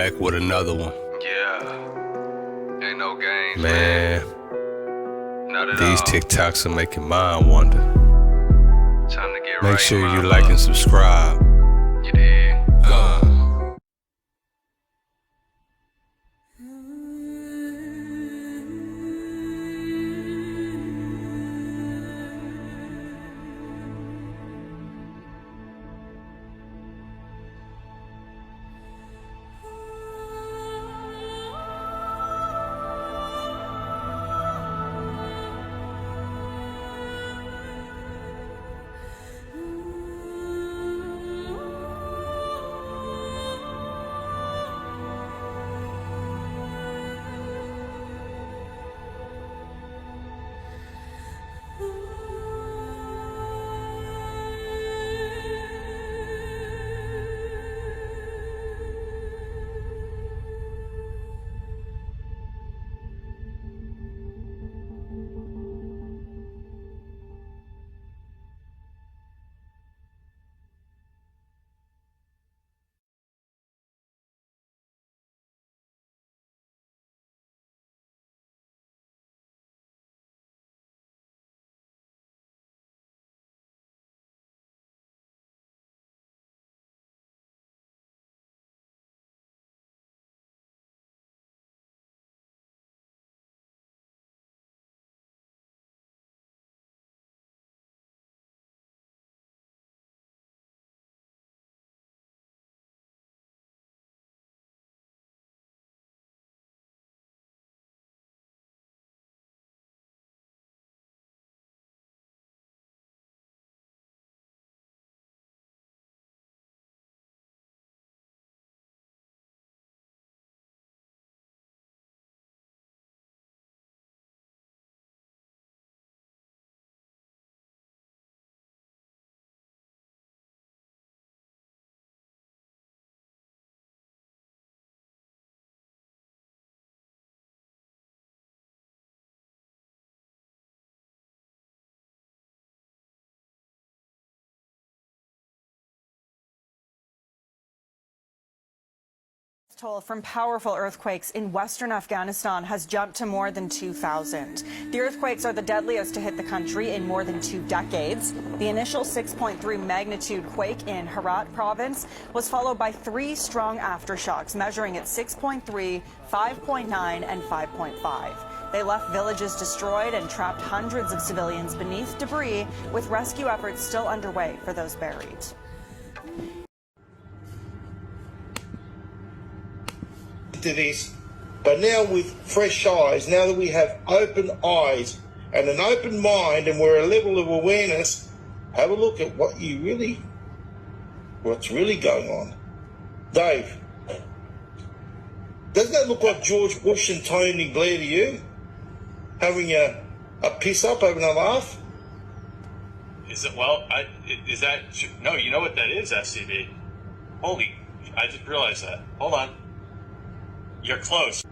back with another one. Yeah, ain't no games, Man, not at these all. TikToks are making mine wonder. Time to get Make right, sure you mama. like and subscribe. You did. Toll from powerful earthquakes in western Afghanistan has jumped to more than 2,000. The earthquakes are the deadliest to hit the country in more than 2 decades. The initial 6.3 magnitude quake in Herat province was followed by 3 strong aftershocks measuring at 6.3, 5.9 and 5.5. They left villages destroyed and trapped hundreds of civilians beneath debris, with rescue efforts still underway for those buried. To this, but now with fresh eyes, now that we have open eyes and an open mind and we're a level of awareness, have a look at what's really going on. Dave, doesn't that look like George Bush and Tony Blair to you? Having a piss up, having a laugh? Is it, well, is that, no, you know what that is, SCB. Holy, I just realized that. Hold on. You're close.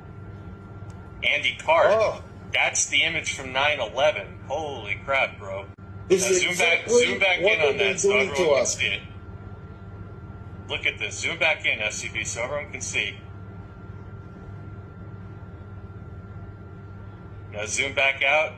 Andy Card. Oh. That's the image from 9/11. Holy crap, bro. This is zoom exactly back what in on they've that so been doing everyone to can us. see it. Look at this. Zoom back in, SCB, so everyone can see. Now zoom back out.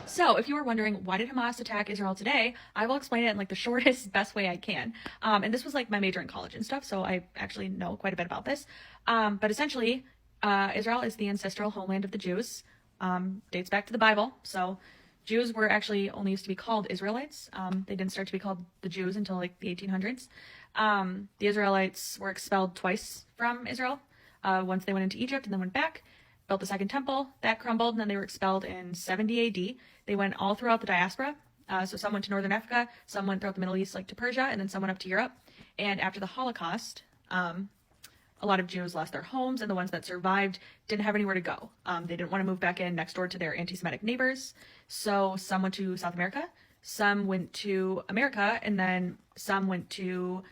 So if you were wondering, why did Hamas attack Israel today? I will explain it in like the shortest, best way I can. And this was like my major in college and stuff, so I actually know quite a bit about this. But essentially, Israel is the ancestral homeland of the Jews. Dates back to the Bible. So Jews were actually only used to be called Israelites. They didn't start to be called the Jews until like the 1800s. The Israelites were expelled twice from Israel. Once they went into Egypt and then went back, built the second temple. That crumbled, and then they were expelled in 70 AD. They went all throughout the diaspora. So some went to northern Africa, some went throughout the Middle East, like to Persia, and then some went up to Europe. And after the Holocaust, a lot of Jews lost their homes, and the ones that survived didn't have anywhere to go. They didn't want to move back in next door to their anti-Semitic neighbors. So some went to South America, some went to America, and then some went to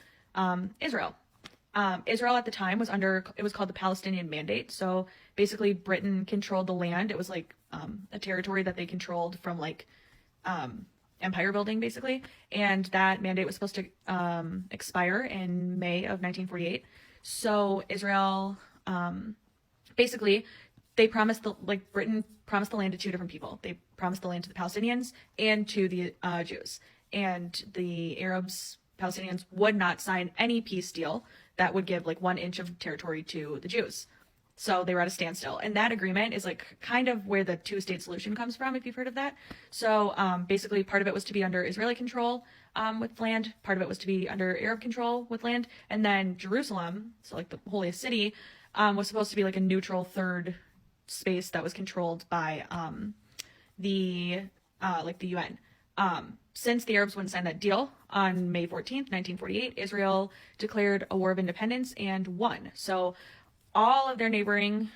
Israel. Israel at the time it was called the Palestinian Mandate. So basically Britain controlled the land. It was like a territory that they controlled from like empire building basically. And that mandate was supposed to expire in May of 1948. So Israel, basically Britain promised the land to two different people. They promised the land to the Palestinians and to the Jews. And the Arabs, Palestinians would not sign any peace deal that would give like 1 inch of territory to the Jews. So they were at a standstill. And that agreement is like kind of where the two-state solution comes from, if you've heard of that. So basically part of it was to be under Israeli control with land. Part of it was to be under Arab control with land. And then Jerusalem, so like the holiest city, was supposed to be like a neutral third space that was controlled by the UN. Since the Arabs wouldn't sign that deal on May 14th, 1948, Israel declared a war of independence and won. So all of their neighboring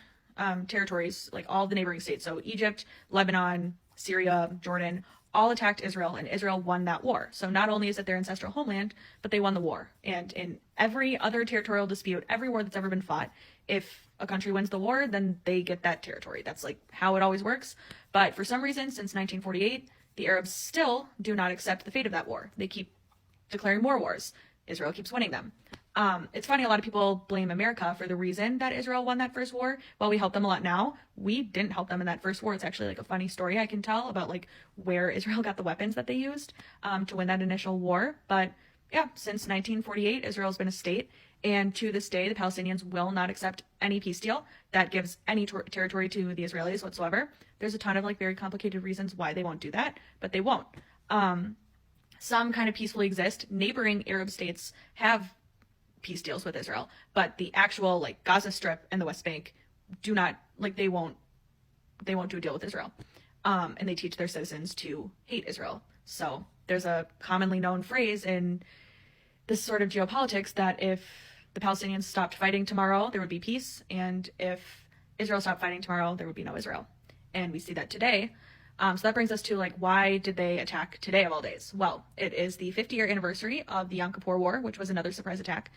territories, like all the neighboring states, so Egypt, Lebanon, Syria, Jordan, all attacked Israel, and Israel won that war. So not only is it their ancestral homeland, but they won the war. And in every other territorial dispute, every war that's ever been fought, if a country wins the war, then they get that territory. That's like how it always works. But for some reason, since 1948, the Arabs still do not accept the fate of that war. They keep declaring more wars. Israel keeps winning them. It's funny, a lot of people blame America for the reason that Israel won that first war. While we help them a lot now, we didn't help them in that first war. It's actually like a funny story I can tell about like where Israel got the weapons that they used to win that initial war. But yeah, since 1948, Israel's been a state. And to this day, the Palestinians will not accept any peace deal that gives any territory to the Israelis whatsoever. There's a ton of like very complicated reasons why they won't do that, but they won't. Some kind of peacefully exist. Neighboring Arab states have peace deals with Israel, but the actual like Gaza Strip and the West Bank do not, like they won't do a deal with Israel. And they teach their citizens to hate Israel. So there's a commonly known phrase in this sort of geopolitics that if the Palestinians stopped fighting tomorrow, there would be peace. And if Israel stopped fighting tomorrow, there would be no Israel. And we see that today. So that brings us to like, why did they attack today of all days? Well, it is the 50-year anniversary of the Yom Kippur War, which was another surprise attack.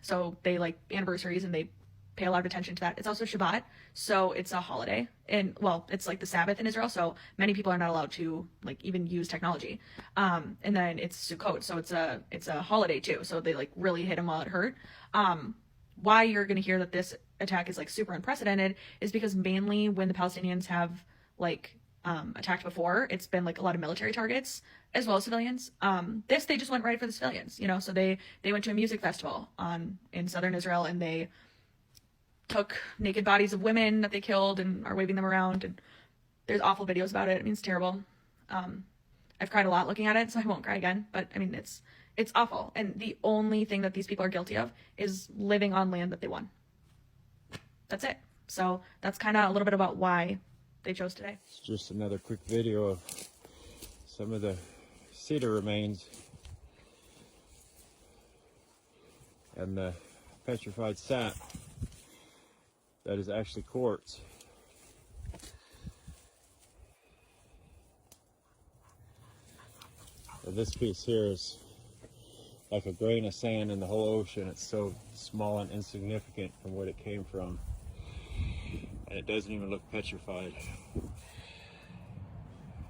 So they like anniversaries and they pay a lot of attention to that. It's also Shabbat, so it's a holiday. And well, it's like the Sabbath in Israel, so many people are not allowed to like even use technology. And then it's Sukkot, so it's a holiday too. So they like really hit them while it hurt. Why you're going to hear that this attack is like super unprecedented is because mainly when the Palestinians have like attacked before, it's been like a lot of military targets as well as civilians. They just went right for the civilians, you know. So they went to a music festival in southern Israel, and they took naked bodies of women that they killed and are waving them around, and there's awful videos about it. I mean, it's terrible. I've cried a lot looking at it, so I won't cry again, but I mean, it's awful. And the only thing that these people are guilty of is living on land that they won. That's it. So that's kind of a little bit about why they chose today. It's just another quick video of some of the cedar remains and the petrified sap that is actually quartz. So this piece here is like a grain of sand in the whole ocean. It's so small and insignificant from what it came from. And it doesn't even look petrified.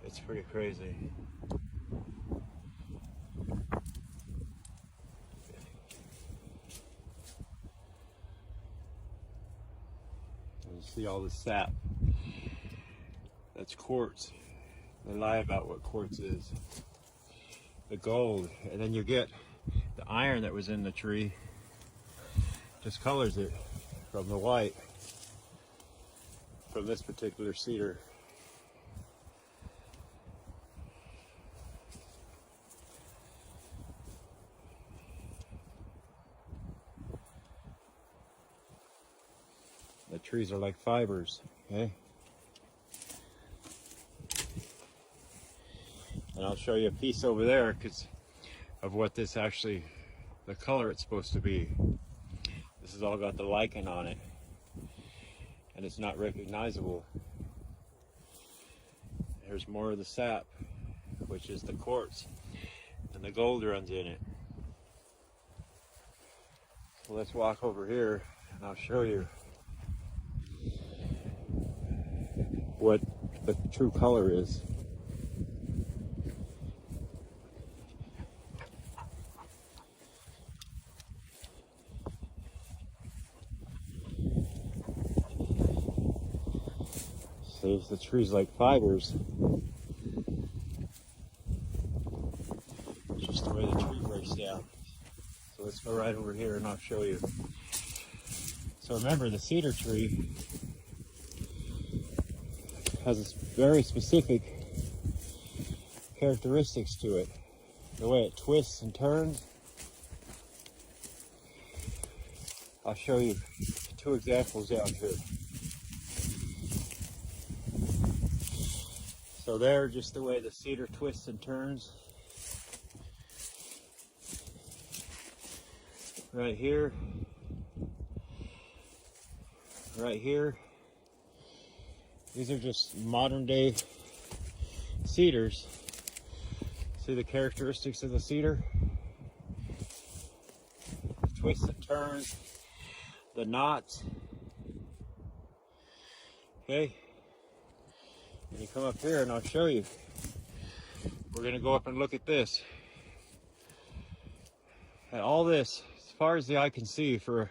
It's pretty crazy. You see all the sap. That's quartz. They lie about what quartz is. The gold, and then you get the iron that was in the tree, just colors it from the white from this particular cedar. trees are like fibers, okay? And I'll show you a piece over there because of what this actually, the color it's supposed to be. This has all got the lichen on it, and it's not recognizable. There's more of the sap, which is the quartz, and the gold runs in it. So let's walk over here and I'll show you what the true color is. See, the tree's like fibers. It's just the way the tree breaks down. So let's go right over here and I'll show you. So remember, the cedar tree has very specific characteristics to it. The way it twists and turns. I'll show you 2 examples down here. So there, just the way the cedar twists and turns. Right here. Right here. These are just modern day cedars. See the characteristics of the cedar? Twists and turns, the knots. Okay. And you come up here and I'll show you. We're gonna go up and look at this. And all this, as far as the eye can see, for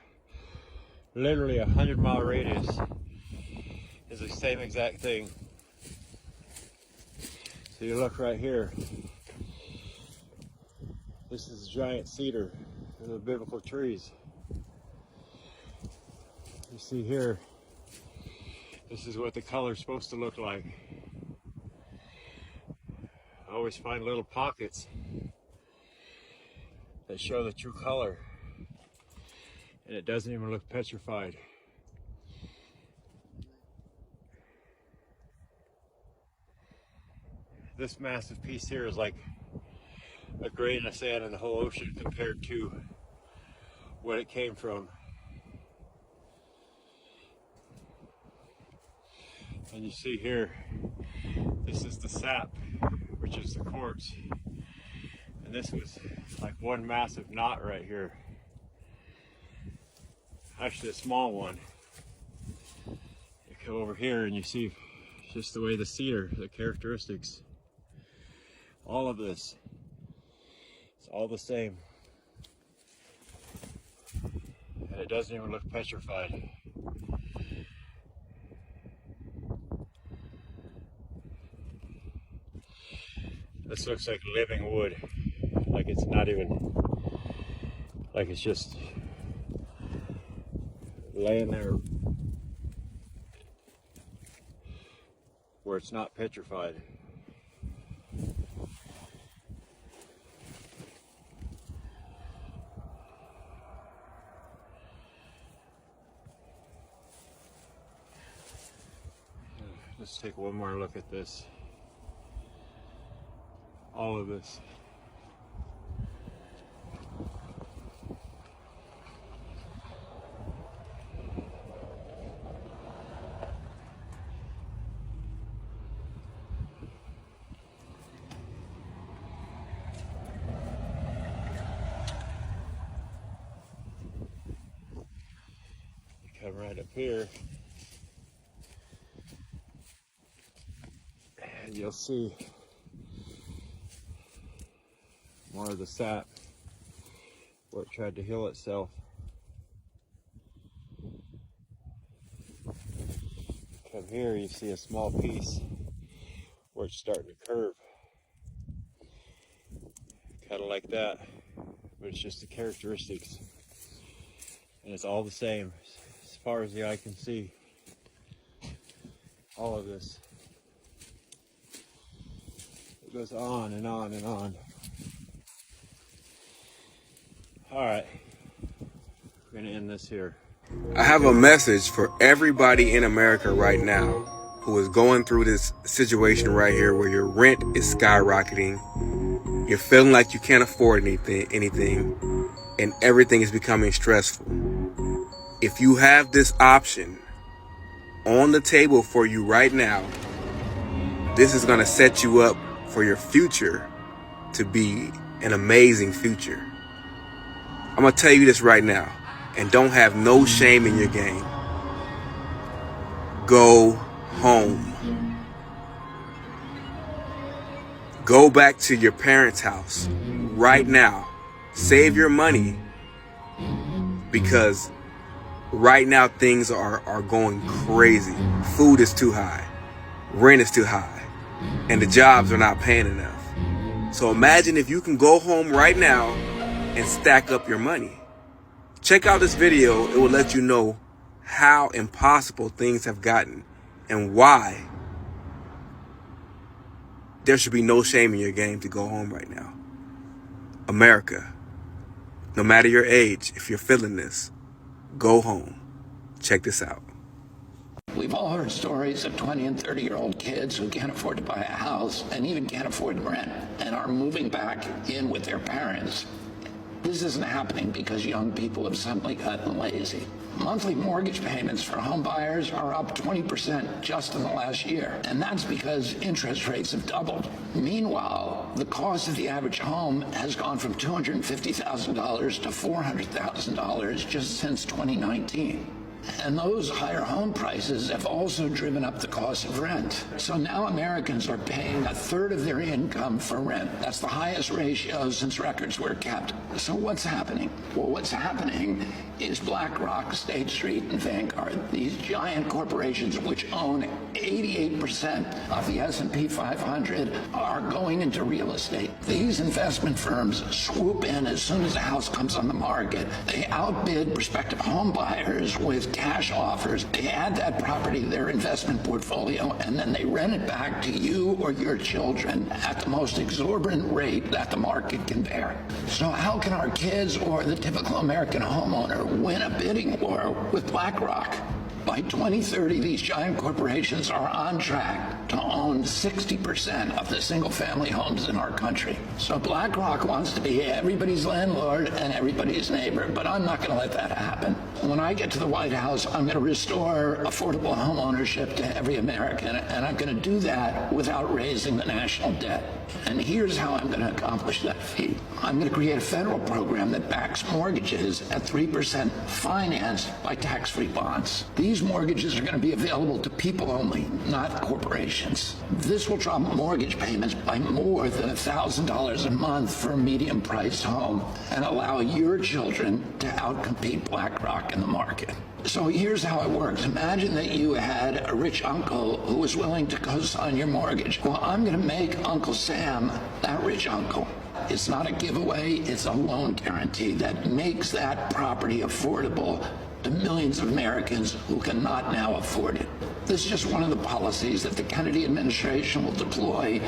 literally a 100-mile radius, is the same exact thing. So you look right here. This is giant cedar, the biblical trees. You see here, this is what the color's supposed to look like. I always find little pockets that show the true color, and it doesn't even look petrified. This massive piece here is like a grain of sand in the whole ocean compared to what it came from. And you see here, this is the sap, which is the quartz. And this was like one massive knot right here. Actually a small one. You come over here and you see just the way the cedar, the characteristics. All of this, it's all the same. And it doesn't even look petrified. This looks like living wood, like it's not even, like it's just laying there where it's not petrified. Let's take one more look at this. All of this. Come right up here and you'll see more of the sap where it tried to heal itself. Come here, you see a small piece where it's starting to curve. Kind of like that, but it's just the characteristics. And it's all the same as far as the eye can see. All of this. It goes on and on and on. All right, we're gonna end this here. I have a message for everybody in America right now who is going through this situation right here where your rent is skyrocketing. You're feeling like you can't afford anything, and everything is becoming stressful. If you have this option on the table for you right now, this is going to set you up for your future to be an amazing future. I'm going to tell you this right now, and don't have no shame in your game. Go home. Go back to your parents' house right now. Save your money, because right now things are going crazy. Food is too high. Rent is too high. And the jobs are not paying enough. So imagine if you can go home right now and stack up your money. Check out this video. It will let you know how impossible things have gotten and why there should be no shame in your game to go home right now. America, no matter your age, if you're feeling this, go home. Check this out. We've all heard stories of 20 and 30-year-old kids who can't afford to buy a house and even can't afford rent and are moving back in with their parents. This isn't happening because young people have suddenly gotten lazy. Monthly mortgage payments for home buyers are up 20% just in the last year, and that's because interest rates have doubled. Meanwhile, the cost of the average home has gone from $250,000 to $400,000 just since 2019. And those higher home prices have also driven up the cost of rent. So now Americans are paying a third of their income for rent. That's the highest ratio since records were kept. So what's happening? Well, what's happening is BlackRock, State Street, and Vanguard, these giant corporations which own 88% of the S&P 500, are going into real estate. These investment firms swoop in as soon as a house comes on the market. They outbid prospective home buyers with cash offers. They add that property to their investment portfolio, and then they rent it back to you or your children at the most exorbitant rate that the market can bear. So how can our kids or the typical American homeowner win a bidding war with BlackRock? By 2030, these giant corporations are on track to own 60% of the single-family homes in our country. So BlackRock wants to be everybody's landlord and everybody's neighbor, but I'm not going to let that happen. When I get to the White House, I'm going to restore affordable home ownership to every American, and I'm going to do that without raising the national debt. And here's how I'm going to accomplish that feat. I'm going to create a federal program that backs mortgages at 3% financed by tax-free bonds. These mortgages are going to be available to people only, not corporations. This will drop mortgage payments by more than $1,000 a month for a medium-priced home and allow your children to outcompete BlackRock in the market. So here's how it works. Imagine that you had a rich uncle who was willing to co-sign your mortgage. Well, I'm going to make Uncle Sam that rich uncle. It's not a giveaway, it's a loan guarantee that makes that property affordable to millions of Americans who cannot now afford it. This is just one of the policies that the Kennedy administration will deploy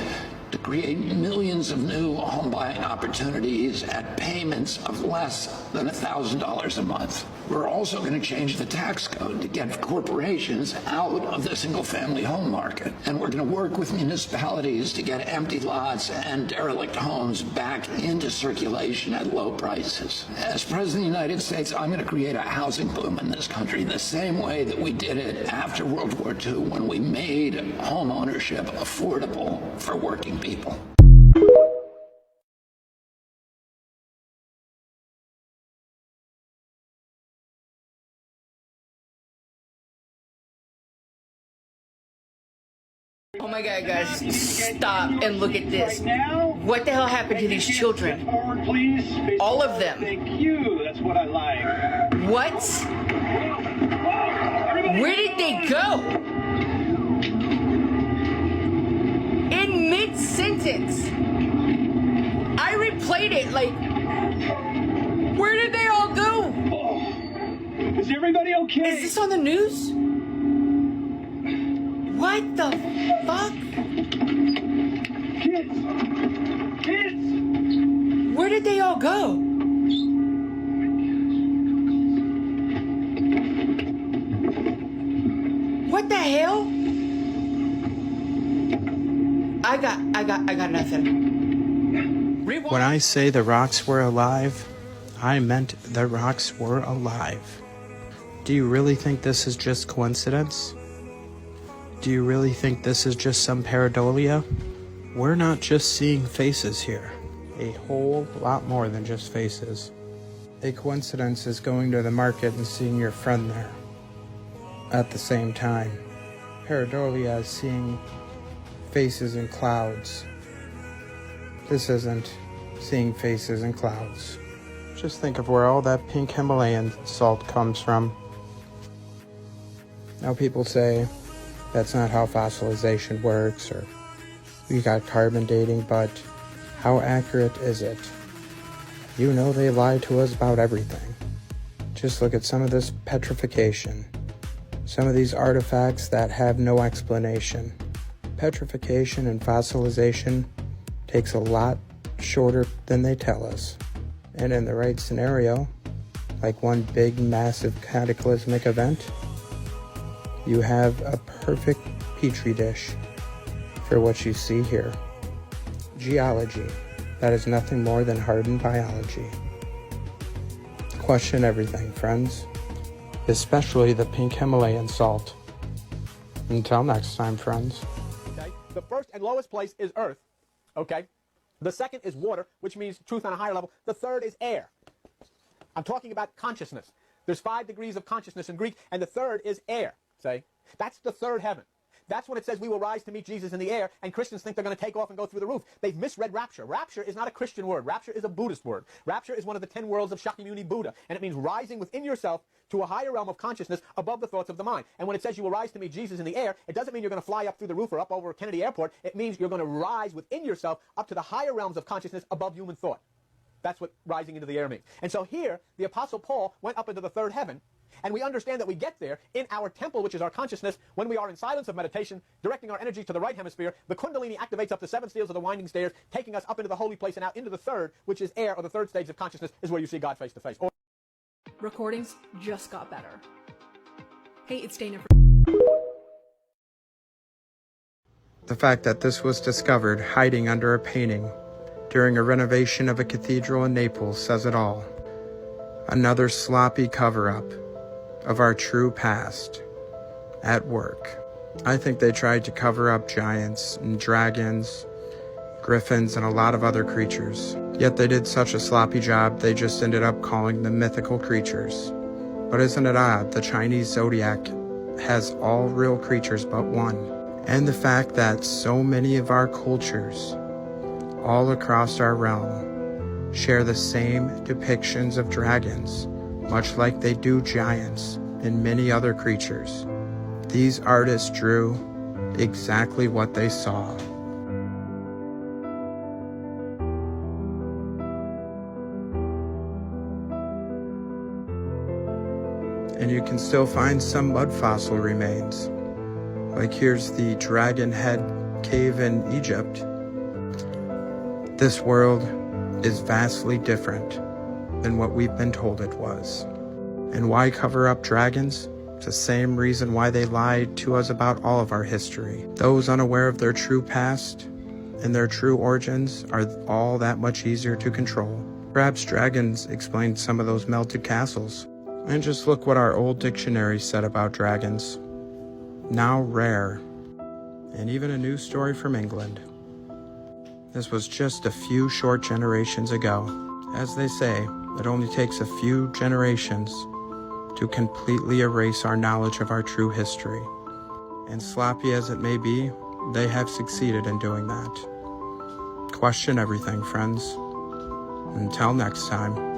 to create millions of new home buying opportunities at payments of less than $1,000 a month. We're also going to change the tax code to get corporations out of the single-family home market. And we're going to work with municipalities to get empty lots and derelict homes back into circulation at low prices. As President of the United States, I'm going to create a housing boom in this country the same way that we did it after World War II when we made home ownership affordable for working people. Oh my God, guys, stop and look at this. What the hell happened to these children? All of them. Thank you, that's what I like. What? Where did they go? In mid-sentence. I replayed it like, where did they all go? Oh. Is everybody okay? Is this on the news? What the fuck? Kids! Where did they all go? hell? I got nothing. Rewind. When I say the rocks were alive, I meant the rocks were alive. Do you really think this is just coincidence? Do you really think this is just some pareidolia? We're not just seeing faces here. A whole lot more than just faces. A coincidence is going to the market and seeing your friend there at the same time. Pareidolia is seeing faces in clouds. This isn't seeing faces in clouds. Just think of where all that pink Himalayan salt comes from. Now people say that's not how fossilization works, or we got carbon dating, but how accurate is it? You know they lie to us about everything. Just look at some of this petrification. Some of these artifacts that have no explanation. Petrification and fossilization takes a lot shorter than they tell us. And in the right scenario, like one big massive cataclysmic event, you have a perfect petri dish for what you see here. Geology, that is nothing more than hardened biology. Question everything, friends, especially the pink Himalayan salt. Until next time, friends. Okay, the first and lowest place is earth, okay? The second is water, which means truth on a higher level. The third is air. I'm talking about consciousness. There's 5 degrees of consciousness in Greek, and the third is air, say. That's the third heaven. That's when it says we will rise to meet Jesus in the air, and Christians think they're going to take off and go through the roof. They've misread rapture. Rapture is not a Christian word. Rapture is a Buddhist word. Rapture is one of the 10 worlds of Shakyamuni Buddha, and it means rising within yourself to a higher realm of consciousness above the thoughts of the mind. And when it says you will rise to meet Jesus in the air, it doesn't mean you're going to fly up through the roof or up over Kennedy Airport. It means you're going to rise within yourself up to the higher realms of consciousness above human thought. That's what rising into the air means. And so here, the Apostle Paul went up into the third heaven, and we understand that we get there in our temple, which is our consciousness, when we are in silence of meditation, directing our energy to the right hemisphere. The Kundalini activates up the 7 steels of the winding stairs, taking us up into the holy place and out into the third, which is air, or the third stage of consciousness, is where you see God face to face. Recordings just got better. Hey, it's Dana. The fact that this was discovered hiding under a painting during a renovation of a cathedral in Naples says it all. Another sloppy cover-up of our true past at work. I think they tried to cover up giants and dragons, griffins, and a lot of other creatures. Yet they did such a sloppy job, they just ended up calling them mythical creatures. But isn't it odd, the Chinese zodiac has all real creatures but one. And the fact that so many of our cultures, all across our realm, share the same depictions of dragons, much like they do giants and many other creatures. These artists drew exactly what they saw. And you can still find some mud fossil remains. Like here's the Dragon Head cave in Egypt. This world is vastly different than what we've been told it was. And why cover up dragons? It's the same reason why they lied to us about all of our history. Those unaware of their true past and their true origins are all that much easier to control. Perhaps dragons explained some of those melted castles. And just look what our old dictionary said about dragons. Now rare. And even a news story from England. This was just a few short generations ago. As they say, it only takes a few generations to completely erase our knowledge of our true history. And sloppy as it may be, they have succeeded in doing that. Question everything, friends. Until next time.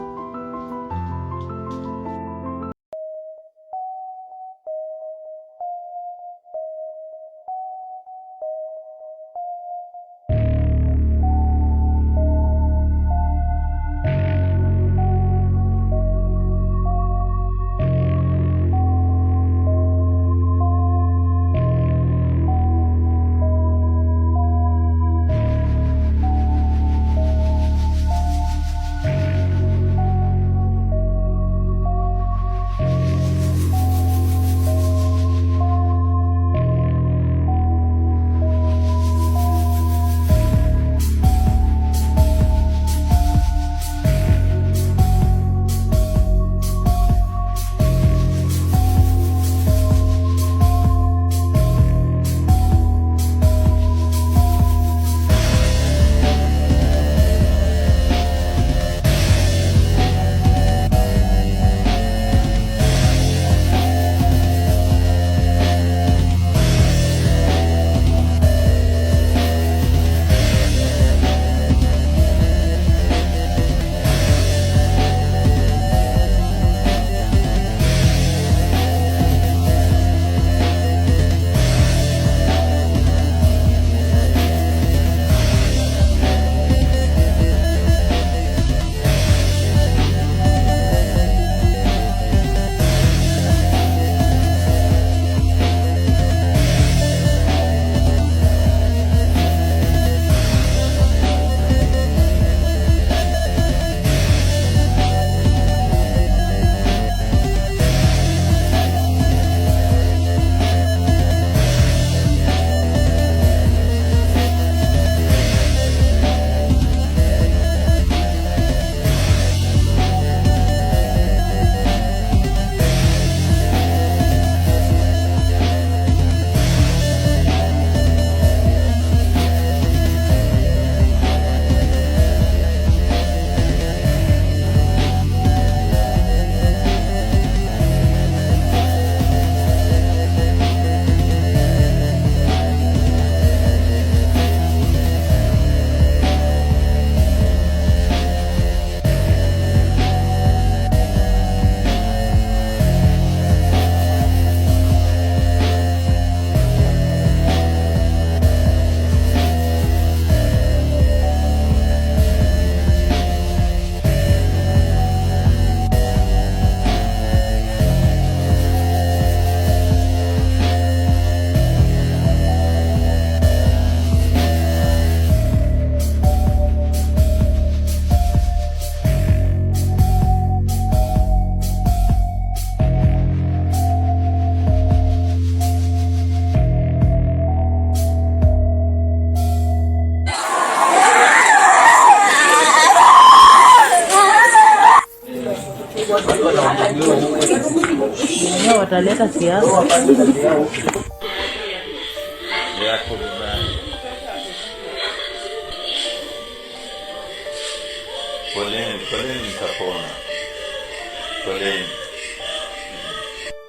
fortaleza siasa.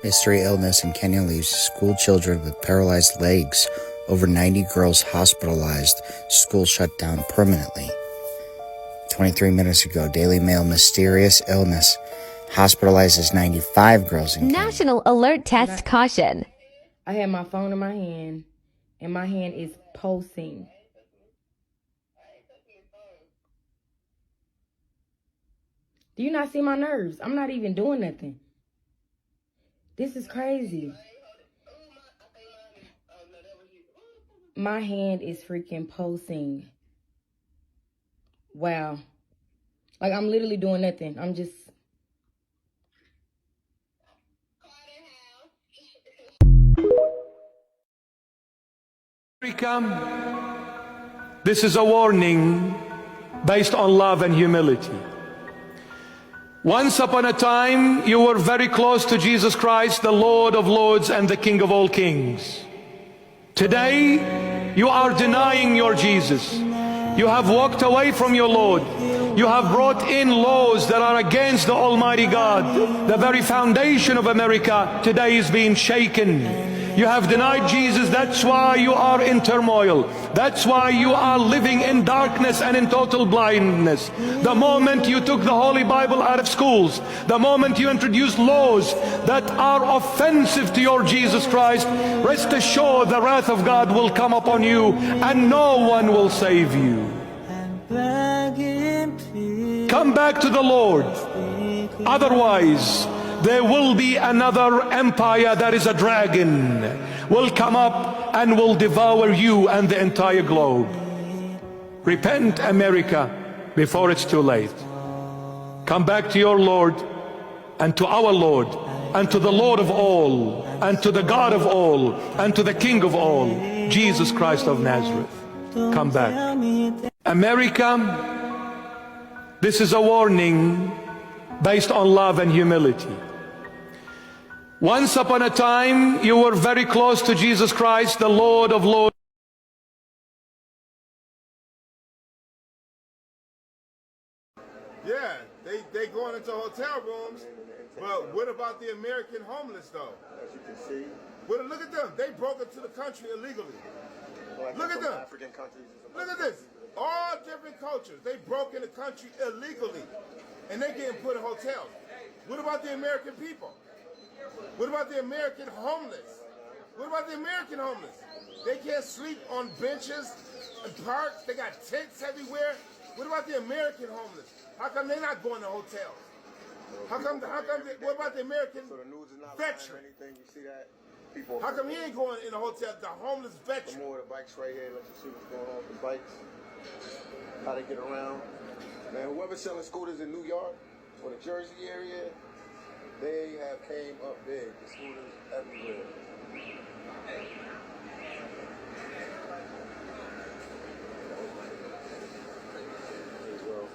Mystery illness in Kenya leaves school children with paralyzed legs. Over 90 girls hospitalized. School shut down permanently. 23 minutes ago, Daily Mail, mysterious illness hospitalizes 95 girls in Kenya. National alert test caution. I had my phone in my hand, and my hand is pulsing. Do you not see my nerves? I'm not even doing nothing. This is crazy. My hand is freaking pulsing. Wow. Like, I'm literally doing nothing. I'm just... America, this is a warning based on love and humility. Once upon a time, you were very close to Jesus Christ, the Lord of Lords and the King of all kings. Today, you are denying your Jesus. You have walked away from your Lord. You have brought in laws that are against the Almighty God. The very foundation of America today is being shaken. You have denied Jesus. That's why you are in turmoil. That's why you are living in darkness and in total blindness. The moment you took the Holy Bible out of schools, the moment you introduced laws that are offensive to your Jesus Christ, rest assured the wrath of God will come upon you and no one will save you. Come back to the Lord. Otherwise, there will be another empire that is a dragon, will come up and will devour you and the entire globe. Repent, America, before it's too late. Come back to your Lord and to our Lord and to the Lord of all and to the God of all and to the King of all, Jesus Christ of Nazareth. Come back. America, this is a warning based on love and humility. Once upon a time, you were very close to Jesus Christ, the Lord of Lords. Yeah, they going into hotel rooms, but what about the American homeless though? As you can see. Well, look at them. They broke into the country illegally. Look at them. African countries. Look at this. All different cultures. They broke in the country illegally, and they getting put in hotels. What about the American people? What about the American homeless? What about the American homeless? They can't sleep on benches and parks. They got tents everywhere. What about the American homeless? How come they're not going to hotels? How come what about the American veteran? You see that? People, how come he ain't going in a hotel? The homeless veteran. More of the bikes right here. Let's see what's going on with the bikes. How they get around. Man, whoever's selling scooters in New York or the Jersey area, they have came up big. The scooters everywhere. There you go.